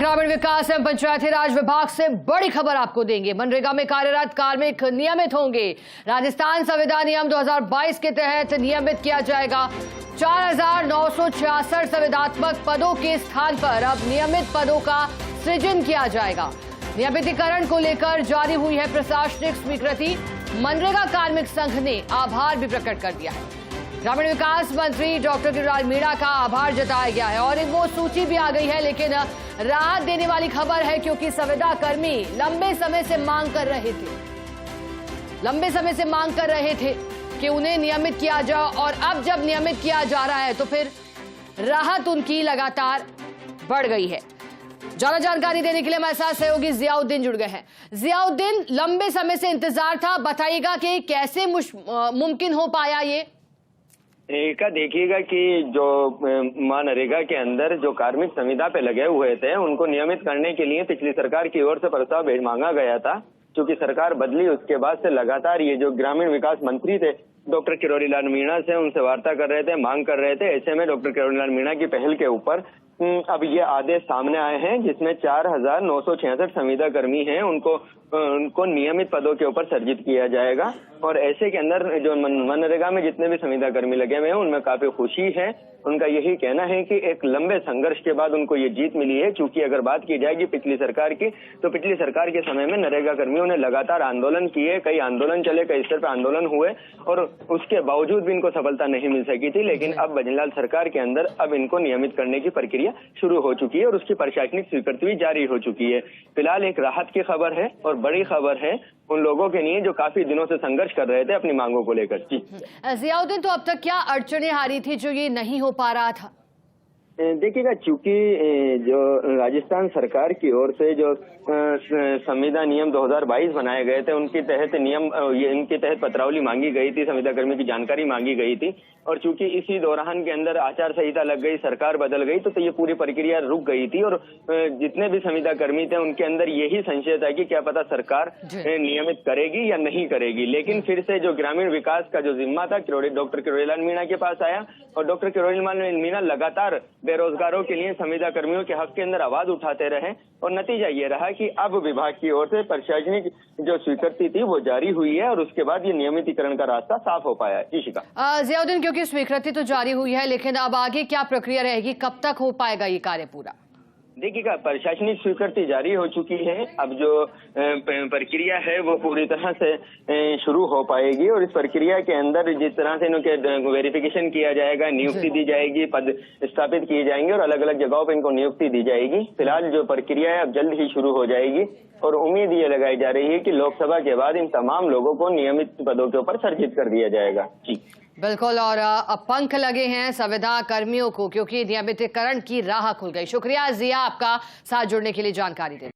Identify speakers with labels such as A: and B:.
A: ग्रामीण विकास एवं पंचायती राज विभाग से बड़ी खबर आपको देंगे। मनरेगा में कार्यरत कार्मिक नियमित होंगे। राजस्थान संविदा नियम 2022 के तहत नियमित किया जाएगा। 4,966 संविदात्मक पदों के स्थान पर अब नियमित पदों का सृजन किया जाएगा। नियमितीकरण को लेकर जारी हुई है प्रशासनिक स्वीकृति। मनरेगा कार्मिक संघ ने आभार भी प्रकट कर दिया है। ग्रामीण विकास मंत्री डॉक्टर गिरिराज मीणा का आभार जताया गया है और एक वो सूची भी आ गई है, लेकिन राहत देने वाली खबर है क्योंकि संविदा कर्मी लंबे समय से मांग कर रहे थे कि उन्हें नियमित किया जाए और अब जब नियमित किया जा रहा है तो फिर राहत उनकी लगातार बढ़ गई है। ज्यादा जानकारी देने के लिए हमारे साथ सहयोगी जियाउद्दीन जुड़ गए हैं। जियाउद्दीन, लंबे समय से इंतजार था, बताइएगा कि कैसे मुमकिन हो पाया ये?
B: देखिएगा कि जो मनरेगा के अंदर जो कार्मिक संविदा पे लगे हुए थे उनको नियमित करने के लिए पिछली सरकार की ओर से प्रस्ताव मांगा गया था। क्योंकि सरकार बदली उसके बाद से लगातार ये जो ग्रामीण विकास मंत्री थे डॉक्टर किरोड़ीलाल मीणा से उनसे वार्ता कर रहे थे, मांग कर रहे थे। ऐसे में डॉक्टर किरोड़ीलाल मीणा की पहल के ऊपर अब ये आदेश सामने आए हैं जिसमें 4,966 संविदा कर्मी हैं उनको नियमित पदों के ऊपर सर्जित किया जाएगा। और ऐसे के अंदर जो मनरेगा में जितने भी संविदा कर्मी लगे हुए हैं उनमें काफी खुशी है। उनका यही कहना है कि एक लंबे संघर्ष के बाद उनको ये जीत मिली है। क्योंकि अगर बात की जाएगी पिछली सरकार की, तो पिछली सरकार के समय में नरेगा कर्मियों ने लगातार आंदोलन किए, कई आंदोलन चले, कई स्तर पर आंदोलन हुए और उसके बावजूद भी इनको सफलता नहीं मिल सकी थी। लेकिन अब बजनलाल सरकार के अंदर अब इनको नियमित करने की प्रक्रिया शुरू हो चुकी है और उसकी प्रशासनिक स्वीकृति भी जारी हो चुकी है। फिलहाल एक राहत की खबर है और बड़ी खबर है उन लोगों के लिए जो काफी दिनों से संघर्ष कर रहे थे अपनी मांगों को लेकर। जी
A: जियाउद्दीन, तो अब तक क्या अड़चनें आ रही थी जो ये नहीं हो पा रहा था?
B: देखिएगा, चूंकि जो राजस्थान सरकार की ओर से जो संविदा नियम 2022 बनाए गए थे उनके तहत इनके तहत पत्रावली मांगी गई थी, संविदा कर्मी की जानकारी मांगी गई थी। और चूंकि इसी दौरान के अंदर आचार संहिता लग गई, सरकार बदल गई, तो ये पूरी प्रक्रिया रुक गई थी। और जितने भी संविदा कर्मी थे उनके अंदर यही संशय था कि क्या पता सरकार नियमित करेगी या नहीं करेगी। लेकिन फिर से जो ग्रामीण विकास का जो जिम्मा था डॉक्टर किरोड़ीलाल मीणा के पास आया और डॉक्टर किरोड़ीलाल मीणा लगातार बेरोजगारों के लिए संविदा कर्मियों के हक के अंदर आवाज उठाते रहे और नतीजा ये रहा कि अब विभाग की ओर से प्रशासनिक जो स्वीकृति थी वो जारी हुई है और उसके बाद ये नियमितीकरण का रास्ता साफ हो पाया है। जी शिखा।
A: जियाउद्दीन, क्योंकि स्वीकृति तो जारी हुई है लेकिन अब आगे क्या प्रक्रिया रहेगी, कब तक हो पाएगा ये कार्य पूरा?
B: देखिएगा, प्रशासनिक स्वीकृति जारी हो चुकी है। अब जो प्रक्रिया है वो पूरी तरह से शुरू हो पाएगी और इस प्रक्रिया के अंदर जिस तरह से इनके वेरिफिकेशन किया जाएगा, नियुक्ति दी जाएगी, पद स्थापित किए जाएंगे और अलग अलग जगहों पर इनको नियुक्ति दी जाएगी। फिलहाल जो प्रक्रिया है अब जल्द ही शुरू हो जाएगी और उम्मीद ये लगाई जा रही है कि लोकसभा के बाद इन तमाम लोगों को नियमित पदों के ऊपर सर्जित कर दिया जाएगा। जी
A: बिल्कुल, और अब पंख लगे हैं संविदा कर्मियों को क्योंकि नियमितीकरण की राह खुल गई। शुक्रिया जिया, आपका साथ जुड़ने के लिए, जानकारी देने।